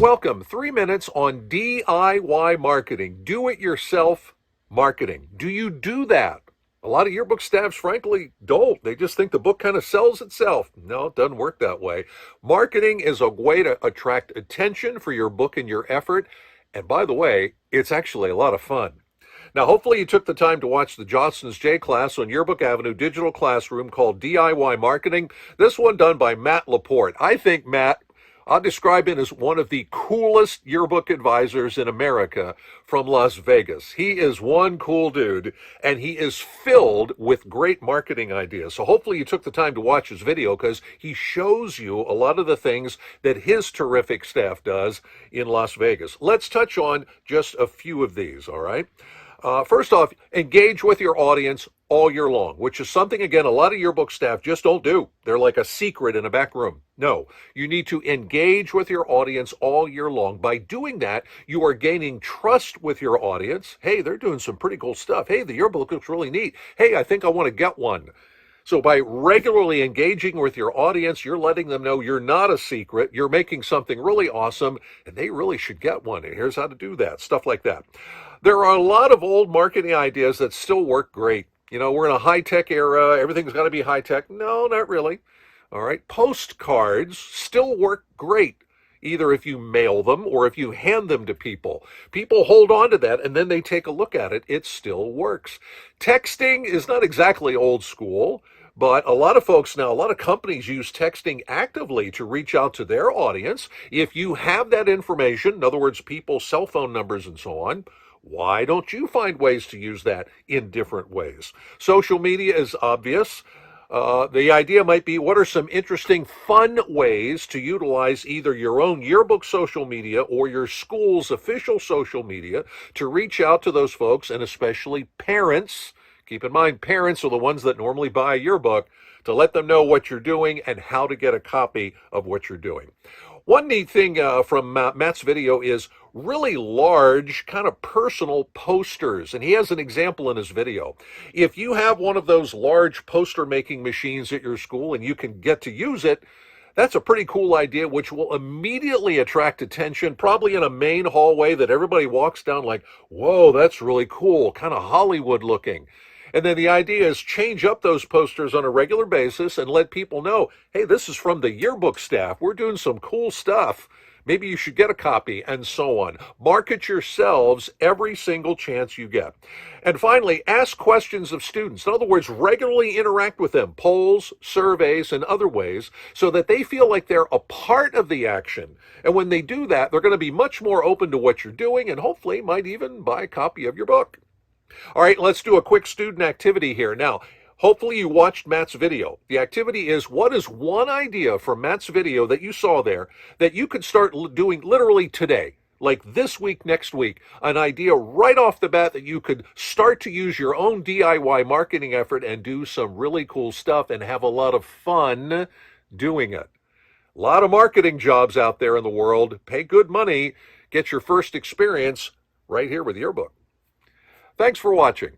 Welcome. 3 minutes on DIY marketing. Do-it-yourself marketing. Do you do that? A lot of yearbook staffs, frankly, don't. They just think the book kind of sells itself. No, it doesn't work that way. Marketing is a way to attract attention for your book and your effort. And by the way, it's actually a lot of fun. Now, hopefully you took the time to watch the Jostens J-class on Yearbook Avenue digital classroom called DIY Marketing. This one done by Matt Laporte. I think Matt, I'll describe him as one of the coolest yearbook advisors in America from Las Vegas. He is one cool dude, and he is filled with great marketing ideas. So hopefully you took the time to watch his video because he shows you a lot of the things that his terrific staff does in Las Vegas. Let's touch on just a few of these, all right? First off, engage with your audience all year long, which is something, again, a lot of yearbook staff just don't do. They're like a secret in a back room. No, you need to engage with your audience all year long. By doing that, you are gaining trust with your audience. Hey, they're doing some pretty cool stuff. Hey, the yearbook looks really neat. Hey, I think I want to get one. So by regularly engaging with your audience, you're letting them know you're not a secret. You're making something really awesome, and they really should get one. And here's how to do that, stuff like that. There are a lot of old marketing ideas that still work great. You know, we're in a high-tech era. Everything's got to be high-tech. No, not really. All right. Postcards still work great, either if you mail them or if you hand them to people. People hold on to that, and then they take a look at it. It still works. Texting is not exactly old school, but a lot of folks now, a lot of companies use texting actively to reach out to their audience. If you have that information, in other words, people's cell phone numbers and so on, why don't you find ways to use that in different ways? Social media is obvious. The idea might be, what are some interesting, fun ways to utilize either your own yearbook social media or your school's official social media to reach out to those folks, and especially parents. Keep in mind, parents are the ones that normally buy a yearbook, to let them know what you're doing and how to get a copy of what you're doing. One neat thing from Matt's video is really large, kind of personal posters. And he has an example in his video. If you have one of those large poster making machines at your school and you can get to use it, that's a pretty cool idea, which will immediately attract attention, probably in a main hallway that everybody walks down like, whoa, that's really cool, kind of Hollywood looking. And then the idea is change up those posters on a regular basis and let people know, hey, this is from the yearbook staff. We're doing some cool stuff. Maybe you should get a copy, and so on. Market yourselves every single chance you get. And finally, ask questions of students. In other words, regularly interact with them, polls, surveys, and other ways, so that they feel like they're a part of the action. And when they do that, they're going to be much more open to what you're doing and hopefully might even buy a copy of your book. All right, let's do a quick student activity here. Now, hopefully you watched Matt's video. The activity is, what is one idea from Matt's video that you saw there that you could start doing literally today, like this week, next week, an idea right off the bat that you could start to use your own DIY marketing effort and do some really cool stuff and have a lot of fun doing it. A lot of marketing jobs out there in the world. Pay good money. Get your first experience right here with Yearbook. Thanks for watching.